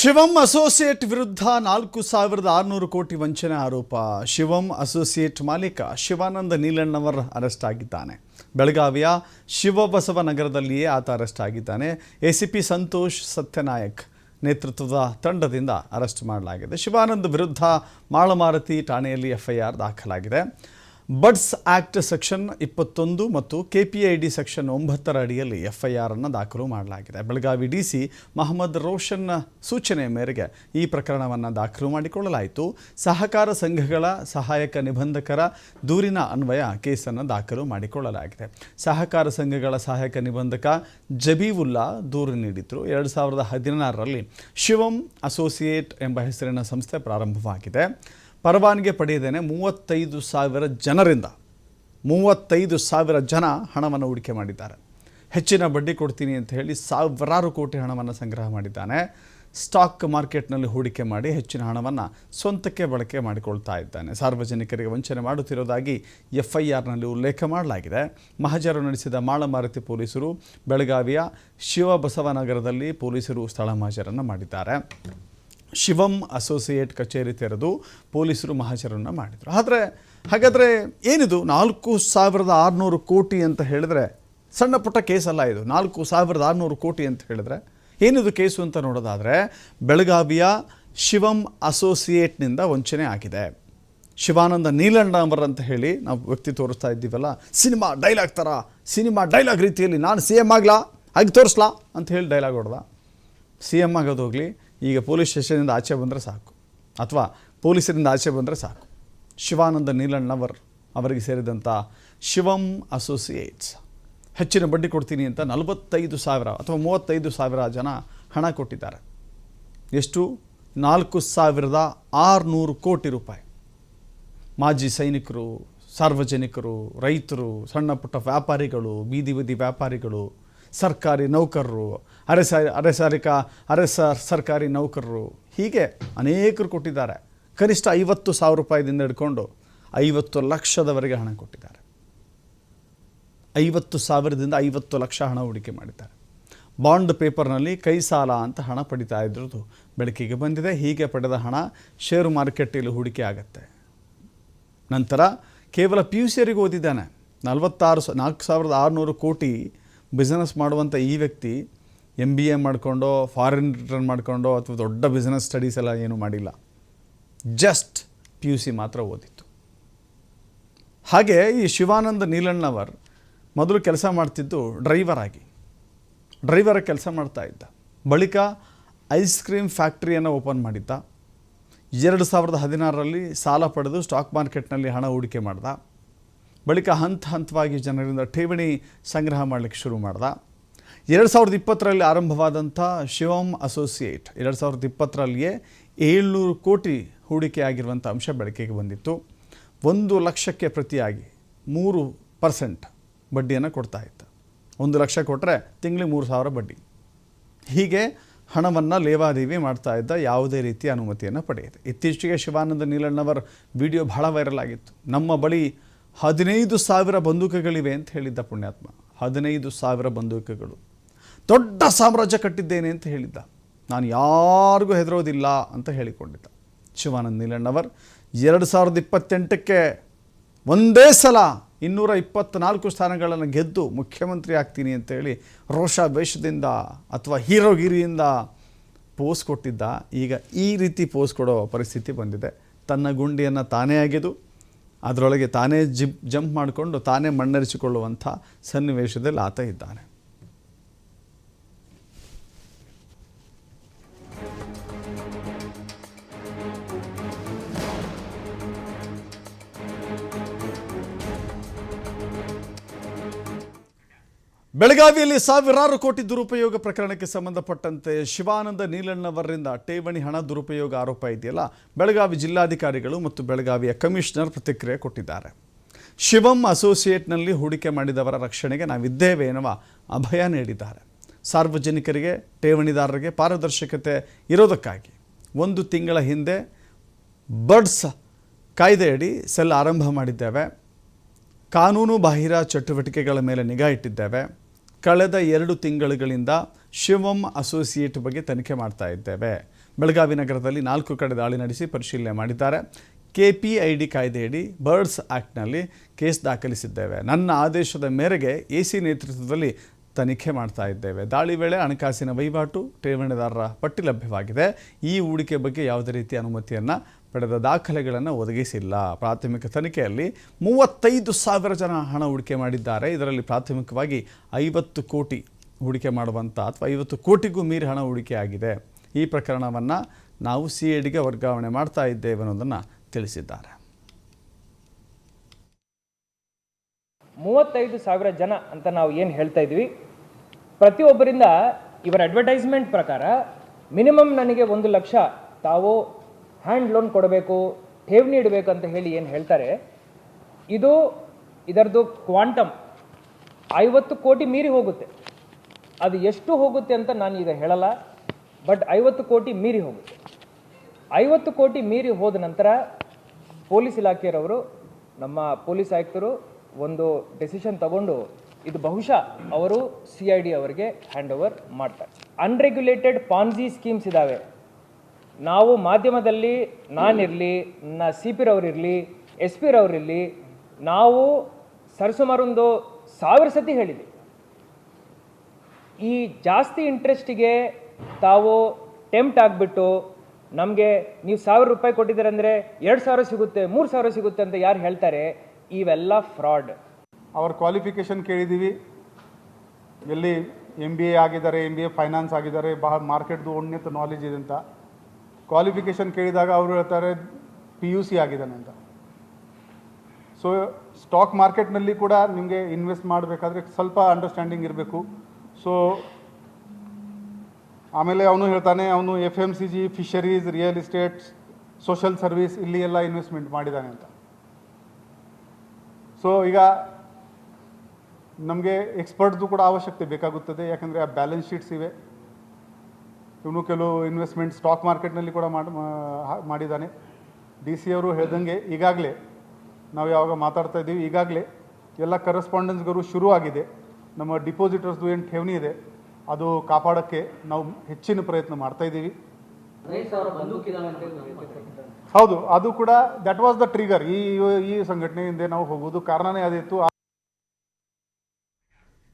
ಶಿವಂ associate ವಿರುದ್ಧ 4,600 ಕೋಟಿ ವಂಚನೆ ಆರೋಪ. ಶಿವಂ ಅಸೋಸಿಯೇಟ್ ಮಾಲೀಕ ಶಿವಾನಂದ ನೀಲಣ್ಣವರ್ ಅರೆಸ್ಟ್ ಆಗಿದ್ದಾನೆ. ಬೆಳಗಾವಿಯ ಶಿವಬಸವ ನಗರದಲ್ಲಿಯೇ ಆತ ಅರೆಸ್ಟ್ ಆಗಿದ್ದಾನೆ. ಎಸಿಪಿ ಸಂತೋಷ್ ಸತ್ಯನಾಯಕ್ ನೇತೃತ್ವದ ತಂಡದಿಂದ ಅರೆಸ್ಟ್ ಮಾಡಲಾಗಿದೆ. ಶಿವಾನಂದ್ ವಿರುದ್ಧ ಮಾಳಮಾರುತಿ ಠಾಣೆಯಲ್ಲಿ ಎಫ್ಐಆರ್ ದಾಖಲಾಗಿದೆ. ಬಡ್ಸ್ ಆ್ಯಕ್ಟ್ ಸೆಕ್ಷನ್ 21 ಮತ್ತು KPID ಸೆಕ್ಷನ್ 9 ಅಡಿಯಲ್ಲಿ ಎಫ್ಐಆರ್ ಅನ್ನು ದಾಖಲು ಮಾಡಲಾಗಿದೆ. ಬೆಳಗಾವಿ DC ಮಹಮ್ಮದ್ ರೋಷನ್ ಸೂಚನೆ ಮೇರೆಗೆ ಈ ಪ್ರಕರಣವನ್ನು ದಾಖಲು ಮಾಡಿಕೊಳ್ಳಲಾಯಿತು. ಸಹಕಾರ ಸಂಘಗಳ ಸಹಾಯಕ ನಿಬಂಧಕರ ದೂರಿನ ಅನ್ವಯ ಕೇಸನ್ನು ದಾಖಲು ಮಾಡಿಕೊಳ್ಳಲಾಗಿದೆ. ಸಹಕಾರ ಸಂಘಗಳ ಸಹಾಯಕ ನಿಬಂಧಕ ಜಬೀವುಲ್ಲಾ ದೂರು ನೀಡಿದ್ರು. 2016ರಲ್ಲಿ ಶಿವಂ ಅಸೋಸಿಯೇಟ್ ಎಂಬ ಹೆಸರಿನ ಸಂಸ್ಥೆ ಪ್ರಾರಂಭವಾಗಿದೆ. ಪರವಾನಗಿ ಪಡೆಯದೇನೆ 35,000 ಜನರಿಂದ 35,000 ಜನ ಹಣವನ್ನು ಹೂಡಿಕೆ ಮಾಡಿದ್ದಾರೆ. ಹೆಚ್ಚಿನ ಬಡ್ಡಿ ಕೊಡ್ತೀನಿ ಅಂತ ಹೇಳಿ ಸಾವಿರಾರು ಕೋಟಿ ಹಣವನ್ನು ಸಂಗ್ರಹ ಮಾಡಿದ್ದಾನೆ. ಸ್ಟಾಕ್ ಮಾರ್ಕೆಟ್ನಲ್ಲಿ ಹೂಡಿಕೆ ಮಾಡಿ ಹೆಚ್ಚಿನ ಹಣವನ್ನು ಸ್ವಂತಕ್ಕೆ ಬಳಕೆ ಮಾಡಿಕೊಳ್ತಾ ಇದ್ದಾನೆ. ಸಾರ್ವಜನಿಕರಿಗೆ ವಂಚನೆ ಮಾಡುತ್ತಿರೋದಾಗಿ ಎಫ್ಐಆರ್ನಲ್ಲಿ ಉಲ್ಲೇಖ ಮಾಡಲಾಗಿದೆ. ಮಹಜರು ನಡೆಸಿದ ಮಾಳಮಾರುತಿ ಪೊಲೀಸರು ಬೆಳಗಾವಿಯ ಶಿವಬಸವನಗರದಲ್ಲಿ ಪೊಲೀಸರು ಸ್ಥಳ ಮಹಜರನ್ನು ಮಾಡಿದ್ದಾರೆ. ಶಿವಂ ಅಸೋಸಿಯೇಟ್ ಕಚೇರಿ ತೆರೆದು ಪೊಲೀಸರು ಮಹಜರನ್ನು ಮಾಡಿದರು. ಹಾಗಾದರೆ ಏನಿದು 4,600 ಕೋಟಿ ಅಂತ ಹೇಳಿದ್ರೆ ಸಣ್ಣ ಪುಟ್ಟ ಕೇಸಲ್ಲ ಇದು. 4,600 ಕೋಟಿ ಅಂತ ಹೇಳಿದ್ರೆ ಏನಿದು ಕೇಸು ಅಂತ ನೋಡೋದಾದರೆ, ಬೆಳಗಾವಿಯ ಶಿವಂ ಅಸೋಸಿಯೇಟ್ನಿಂದ ವಂಚನೆ ಆಗಿದೆ. ಶಿವಾನಂದ ನೀಲಣ್ಣವರ್ ಅಂತ ಹೇಳಿ ನಾವು ವ್ಯಕ್ತಿ ತೋರಿಸ್ತಾ ಇದ್ದೀವಲ್ಲ, ಸಿನಿಮಾ ಡೈಲಾಗ್ ರೀತಿಯಲ್ಲಿ ನಾನು CM ಆಗಲಾ ಹಾಗೆ ತೋರಿಸ್ಲಾ ಅಂತ ಹೇಳಿ ಡೈಲಾಗ್ ಹೊಡೆದ. CM ಆಗೋದು ಹೋಗಲಿ, ಈಗ ಪೊಲೀಸ್ ಸ್ಟೇಷನಿಂದ ಆಚೆ ಬಂದರೆ ಸಾಕು, ಅಥವಾ ಪೊಲೀಸರಿಂದ ಆಚೆ ಬಂದರೆ ಸಾಕು. ಶಿವಾನಂದ ನೀಲಣ್ಣವರ್ ಅವರಿಗೆ ಸೇರಿದಂಥ ಶಿವಂ ಅಸೋಸಿಯೇಟ್ಸ್ ಹೆಚ್ಚಿನ ಬಡ್ಡಿ ಕೊಡ್ತೀನಿ ಅಂತ 45,000 ಅಥವಾ 35,000 ಜನ ಹಣ ಕೊಟ್ಟಿದ್ದಾರೆ. ಎಷ್ಟು? 4,600 ಕೋಟಿ ರೂಪಾಯಿ. ಮಾಜಿ ಸೈನಿಕರು, ಸಾರ್ವಜನಿಕರು, ರೈತರು, ಸಣ್ಣ ಪುಟ್ಟ ವ್ಯಾಪಾರಿಗಳು, ಬೀದಿ ಬದಿ ವ್ಯಾಪಾರಿಗಳು, ಸರ್ಕಾರಿ ನೌಕರರು, ಸರ್ಕಾರಿ ನೌಕರರು, ಹೀಗೆ ಅನೇಕರು ಕೊಟ್ಟಿದ್ದಾರೆ. ಕನಿಷ್ಠ 50,000 ರೂಪಾಯಿದಿಂದ ಹಿಡ್ಕೊಂಡು 50 ಲಕ್ಷದವರೆಗೆ ಹಣ ಕೊಟ್ಟಿದ್ದಾರೆ. 50,000ದಿಂದ 50 ಲಕ್ಷ ಹಣ ಹೂಡಿಕೆ ಮಾಡಿದ್ದಾರೆ. ಬಾಂಡ್ ಪೇಪರ್ನಲ್ಲಿ ಕೈ ಸಾಲ ಅಂತ ಹಣ ಪಡಿತಾ ಇದ್ರದ್ದು ಬೆಳಕಿಗೆ ಬಂದಿದೆ. ಹೀಗೆ ಪಡೆದ ಹಣ ಷೇರು ಮಾರುಕಟ್ಟೆಯಲ್ಲಿ ಹೂಡಿಕೆ ಆಗುತ್ತೆ. ನಂತರ ಕೇವಲ PUCವರೆಗೆ ಓದಿದ್ದಾನೆ. 4,600 ಕೋಟಿ ಬಿಸ್ನೆಸ್ ಮಾಡುವಂಥ ಈ ವ್ಯಕ್ತಿ MBA ಮಾಡಿಕೊಂಡೋ, ಫಾರಿನ್ ರಿಟರ್ನ್ ಮಾಡಿಕೊಂಡೋ, ಅಥವಾ ದೊಡ್ಡ ಬಿಸ್ನೆಸ್ ಸ್ಟಡೀಸ್ ಎಲ್ಲ ಏನೂ ಮಾಡಿಲ್ಲ. ಜಸ್ಟ್ PUC ಮಾತ್ರ ಓದಿತ್ತು. ಹಾಗೆ ಈ ಶಿವಾನಂದ ನೀಲಣ್ಣವರ್ ಮೊದಲು ಕೆಲಸ ಮಾಡ್ತಿದ್ದು ಡ್ರೈವರ್ ಕೆಲಸ ಮಾಡ್ತಾ ಇದ್ದ. ಬಳಿಕ ಐಸ್ ಕ್ರೀಮ್ ಫ್ಯಾಕ್ಟ್ರಿಯನ್ನು ಓಪನ್ ಮಾಡಿದ್ದ. 2016ರಲ್ಲಿ ಸಾಲ ಪಡೆದು ಸ್ಟಾಕ್ ಮಾರ್ಕೆಟ್ನಲ್ಲಿ ಹಣ ಹೂಡಿಕೆ ಮಾಡ್ದ. ಬಳಿಕ ಹಂತವಾಗಿ ಜನರಿಂದ ಠೇವಣಿ ಸಂಗ್ರಹ ಮಾಡಲಿಕ್ಕೆ ಶುರು ಮಾಡ್ದ. 2020ರಲ್ಲಿ ಆರಂಭವಾದಂಥ ಶಿವಂ ಅಸೋಸಿಯೇಟ್ 2020ರಲ್ಲಿಯೇ 700 ಕೋಟಿ ಹೂಡಿಕೆ ಆಗಿರುವಂಥ ಅಂಶ ಬೆಳಕಿಗೆ ಬಂದಿತ್ತು. 1 ಲಕ್ಷಕ್ಕೆ ಪ್ರತಿಯಾಗಿ 3% ಬಡ್ಡಿಯನ್ನು ಕೊಡ್ತಾ ಇದ್ದ. 1 ಲಕ್ಷ ಕೊಟ್ಟರೆ ತಿಂಗಳಿಗೆ 3,000 ಬಡ್ಡಿ. ಹೀಗೆ ಹಣವನ್ನು ಲೇವಾದೇವಿ ಮಾಡ್ತಾ ಇದ್ದ, ಯಾವುದೇ ರೀತಿಯ ಅನುಮತಿಯನ್ನು ಪಡೆಯಿದೆ. ಇತ್ತೀಚೆಗೆ ಶಿವಾನಂದ ನೀಲಣ್ಣವರ್ ವಿಡಿಯೋ ಬಹಳ ವೈರಲ್ ಆಗಿತ್ತು. ನಮ್ಮ ಬಳಿ 15,000 ಬಂದೂಕುಗಳಿವೆ ಅಂತ ಹೇಳಿದ್ದ ಪುಣ್ಯಾತ್ಮ. 15,000 ಬಂದೂಕುಗಳು, ದೊಡ್ಡ ಸಾಮ್ರಾಜ್ಯ ಕಟ್ಟಿದ್ದೇನೆ ಅಂತ ಹೇಳಿದ್ದ. ನಾನು ಯಾರಿಗೂ ಹೆದರೋದಿಲ್ಲ ಅಂತ ಹೇಳಿಕೊಂಡಿದ್ದ ಶಿವಾನಂದ ನೀಲಣ್ಣವರ್. 2028ಕ್ಕೆ ಒಂದೇ ಸಲ 224 ಸ್ಥಾನಗಳನ್ನು ಗೆದ್ದು ಮುಖ್ಯಮಂತ್ರಿ ಆಗ್ತೀನಿ ಅಂತೇಳಿ ರೋಷಾವೇಶದಿಂದ ಅಥವಾ ಹೀರೋಗಿರಿಯಿಂದ ಪೋಸ್ ಕೊಟ್ಟಿದ್ದ. ಈಗ ಈ ರೀತಿ ಪೋಸ್ ಕೊಡೋ ಪರಿಸ್ಥಿತಿ ಬಂದಿದೆ. ತನ್ನ ಗುಂಡಿಯನ್ನು ತಾನೇ ಅಗೆದು ಅದರೊಳಗೆ ತಾನೇ ಜಂಪ್ ಮಾಡಿಕೊಂಡು ತಾನೇ ಮಣ್ಣರಿಸಿಕೊಳ್ಳುವಂಥ ಸನ್ನಿವೇಶದಲ್ಲಿ ಆತ ಇದ್ದಾನೆ. ಬೆಳಗಾವಿಯಲ್ಲಿ ಸಾವಿರಾರು ಕೋಟಿ ದುರುಪಯೋಗ ಪ್ರಕರಣಕ್ಕೆ ಸಂಬಂಧಪಟ್ಟಂತೆ ಶಿವಾನಂದ ನೀಲಣ್ಣವರಿಂದ ಠೇವಣಿ ಹಣ ದುರುಪಯೋಗ ಆರೋಪ ಇದೆಯಲ್ಲ, ಬೆಳಗಾವಿ ಜಿಲ್ಲಾಧಿಕಾರಿಗಳು ಮತ್ತು ಬೆಳಗಾವಿಯ ಕಮಿಷನರ್ ಪ್ರತಿಕ್ರಿಯೆ ಕೊಟ್ಟಿದ್ದಾರೆ. ಶಿವಂ ಅಸೋಸಿಯೇಟ್ನಲ್ಲಿ ಹೂಡಿಕೆ ಮಾಡಿದವರ ರಕ್ಷಣೆಗೆ ನಾವಿದ್ದೇವೆ ಎನ್ನುವ ಅಭಯ ನೀಡಿದ್ದಾರೆ. ಸಾರ್ವಜನಿಕರಿಗೆ, ಠೇವಣಿದಾರರಿಗೆ ಪಾರದರ್ಶಕತೆ ಇರೋದಕ್ಕಾಗಿ 1 ತಿಂಗಳ ಹಿಂದೆ ಬಡ್ಸ್ ಕಾಯ್ದೆಯಡಿ ಸೆಲ್ ಆರಂಭ ಮಾಡಿದ್ದೇವೆ. ಕಾನೂನು ಬಾಹಿರ ಚಟುವಟಿಕೆಗಳ ಮೇಲೆ ನಿಗಾ ಇಟ್ಟಿದ್ದೇವೆ. ಕಳೆದ 2 ತಿಂಗಳುಗಳಿಂದ ಶಿವಂ ಅಸೋಸಿಯೇಟ್ ಬಗ್ಗೆ ತನಿಖೆ ಮಾಡ್ತಾ ಇದ್ದೇವೆ. ಬೆಳಗಾವಿ ನಗರದಲ್ಲಿ 4 ಕಡೆ ದಾಳಿ ನಡೆಸಿ ಪರಿಶೀಲನೆ ಮಾಡಿದ್ದಾರೆ. KPID ಕಾಯ್ದೆಯಡಿ ಬರ್ಡ್ಸ್ ಆ್ಯಕ್ಟ್ನಲ್ಲಿ ಕೇಸ್ ದಾಖಲಿಸಿದ್ದೇವೆ. ನನ್ನ ಆದೇಶದ ಮೇರೆಗೆ AC ನೇತೃತ್ವದಲ್ಲಿ ತನಿಖೆ ಮಾಡ್ತಾ ಇದ್ದೇವೆ. ದಾಳಿ ವೇಳೆ ಹಣಕಾಸಿನ ವಹಿವಾಟು, ಠೇವಣಿದಾರರ ಪಟ್ಟಿ ಲಭ್ಯವಾಗಿದೆ. ಈ ಹೂಡಿಕೆ ಬಗ್ಗೆ ಯಾವುದೇ ರೀತಿಯ ಅನುಮತಿಯನ್ನು ಪಡೆದ ದಾಖಲೆಗಳನ್ನು ಒದಗಿಸಿಲ್ಲ. ಪ್ರಾಥಮಿಕ ತನಿಖೆಯಲ್ಲಿ 35,000 ಜನ ಹಣ ಹೂಡಿಕೆ ಮಾಡಿದ್ದಾರೆ. ಇದರಲ್ಲಿ ಪ್ರಾಥಮಿಕವಾಗಿ 50 ಕೋಟಿ ಹೂಡಿಕೆ ಮಾಡುವಂಥ ಅಥವಾ 50 ಕೋಟಿಗೂ ಮೀರಿ ಹಣ ಹೂಡಿಕೆ ಆಗಿದೆ. ಈ ಪ್ರಕರಣವನ್ನು ನಾವು CIDಗೆ ವರ್ಗಾವಣೆ ಮಾಡ್ತಾ ಇದ್ದೇವೆ ಅನ್ನೋದನ್ನು ತಿಳಿಸಿದ್ದಾರೆ. 35,000 ಜನ ಅಂತ ನಾವು ಏನು ಹೇಳ್ತಾ ಇದ್ವಿ, ಪ್ರತಿಯೊಬ್ಬರಿಂದ ಇವರ ಅಡ್ವರ್ಟೈಸ್ಮೆಂಟ್ ಪ್ರಕಾರ ಮಿನಿಮಮ್ ನನಗೆ 1 ಲಕ್ಷ ತಾವು ಹ್ಯಾಂಡ್ ಲೋನ್ ಕೊಡಬೇಕು, ಠೇವಣಿ ಇಡಬೇಕು ಅಂತ ಹೇಳಿ ಏನು ಹೇಳ್ತಾರೆ, ಇದರದ್ದು ಕ್ವಾಂಟಮ್ 50 ಕೋಟಿ ಮೀರಿ ಹೋಗುತ್ತೆ. ಅದು ಎಷ್ಟು ಹೋಗುತ್ತೆ ಅಂತ ನಾನು ಈಗ ಹೇಳಲ್ಲ, ಬಟ್ 50 ಕೋಟಿ ಮೀರಿ ಹೋಗುತ್ತೆ. 50 ಕೋಟಿ ಮೀರಿ ಹೋದ ನಂತರ ಪೊಲೀಸ್ ಇಲಾಖೆಯವರು, ನಮ್ಮ ಪೊಲೀಸ್ ಆಯುಕ್ತರು ಒಂದು ಡೆಸಿಷನ್ ತಗೊಂಡು ಇದು ಬಹುಶಃ ಅವರು CID ಅವರಿಗೆ ಹ್ಯಾಂಡ್ ಓವರ್ ಮಾಡ್ತಾರೆ. ಅನ್ರೆಗ್ಯುಲೇಟೆಡ್ ಪಾನ್ಜಿ ಸ್ಕೀಮ್ಸ್ ಇದ್ದಾವೆ. ನಾವು ಮಾಧ್ಯಮದಲ್ಲಿ ನಾನಿರಲಿ, ನನ್ನ CP ರವರಿರಲಿ, SP ರವರಿರಲಿ, ನಾವು ಸರಿಸುಮಾರು 1000 ಸತಿ ಹೇಳಿದ್ವಿ, ಈ ಜಾಸ್ತಿ ಇಂಟ್ರೆಸ್ಟಿಗೆ ತಾವು ಟೆಂಪ್ಟ್ ಆಗಿಬಿಟ್ಟು ನಮಗೆ ನೀವು 1000 ರೂಪಾಯಿ ಕೊಟ್ಟಿದ್ದೀರಂದರೆ 2,000 ಸಿಗುತ್ತೆ, 3,000 ಸಿಗುತ್ತೆ ಅಂತ ಯಾರು ಹೇಳ್ತಾರೆ, ಇವೆಲ್ಲ ಫ್ರಾಡ್. ಅವ್ರ ಕ್ವಾಲಿಫಿಕೇಷನ್ ಕೇಳಿದ್ದೀವಿ, ಎಲ್ಲಿ MBA ಆಗಿದ್ದಾರೆ, MBA ಫೈನಾನ್ಸ್ ಆಗಿದ್ದಾರೆ, ಬಹಳ ಮಾರ್ಕೆಟ್ದು ಉನ್ನತ ನಾಲೆಜ್ ಇದೆ ಅಂತ. ಕ್ವಾಲಿಫಿಕೇಷನ್ ಕೇಳಿದಾಗ ಅವರು ಹೇಳ್ತಾರೆ PUC ಆಗಿದ್ದಾನೆ ಅಂತ. ಸೊ ಸ್ಟಾಕ್ ಮಾರ್ಕೆಟ್ನಲ್ಲಿ ಕೂಡ ನಿಮಗೆ ಇನ್ವೆಸ್ಟ್ ಮಾಡಬೇಕಾದ್ರೆ ಸ್ವಲ್ಪ ಅಂಡರ್ಸ್ಟ್ಯಾಂಡಿಂಗ್ ಇರಬೇಕು. ಸೊ ಆಮೇಲೆ ಅವನು ಹೇಳ್ತಾನೆ ಅವನು FMCG, fisheries, real estates, social service ಇಲ್ಲಿ ಎಲ್ಲ ಇನ್ವೆಸ್ಟ್ಮೆಂಟ್ ಮಾಡಿದ್ದಾನೆ ಅಂತ. ಸೊ ಈಗ ನಮಗೆ ಎಕ್ಸ್ಪರ್ಟ್ದು ಕೂಡ ಅವಶ್ಯಕತೆ ಬೇಕಾಗುತ್ತದೆ, ಯಾಕಂದರೆ ಆ ಬ್ಯಾಲೆನ್ಸ್ ಶೀಟ್ಸ್ ಇವೆ. ಇವನು ಕೆಲವು ಇನ್ವೆಸ್ಟ್ಮೆಂಟ್ ಸ್ಟಾಕ್ ಮಾರ್ಕೆಟ್ನಲ್ಲಿ ಕೂಡ ಮಾಡಿದ್ದಾನೆ. DC ಅವರು ಹೇಳ್ದಂಗೆ ಈಗಾಗಲೇ ನಾವು ಯಾವಾಗ ಮಾತಾಡ್ತಾ ಇದ್ದೀವಿ, ಈಗಾಗಲೇ ಎಲ್ಲ ಕರೆಸ್ಪಾಂಡೆನ್ಸ್ಗಳು ಶುರು ಆಗಿದೆ. ನಮ್ಮ ಡಿಪಾಸಿಟರ್ಸ್ದು ಏನು ಠೇವಣಿ ಇದೆ ಅದು ಕಾಪಾಡೋಕ್ಕೆ ನಾವು ಹೆಚ್ಚಿನ ಪ್ರಯತ್ನ ಮಾಡ್ತಾ ಇದ್ದೀವಿ. ಹೌದು, ಅದು ಕೂಡ ದಟ್ ವಾಸ್ ದ ಟ್ರಿಗರ್. ಈ ಸಂಘಟನೆಯಿಂದ ನಾವು ಹೋಗೋದು ಕಾರಣನೇ ಅದಿತ್ತು.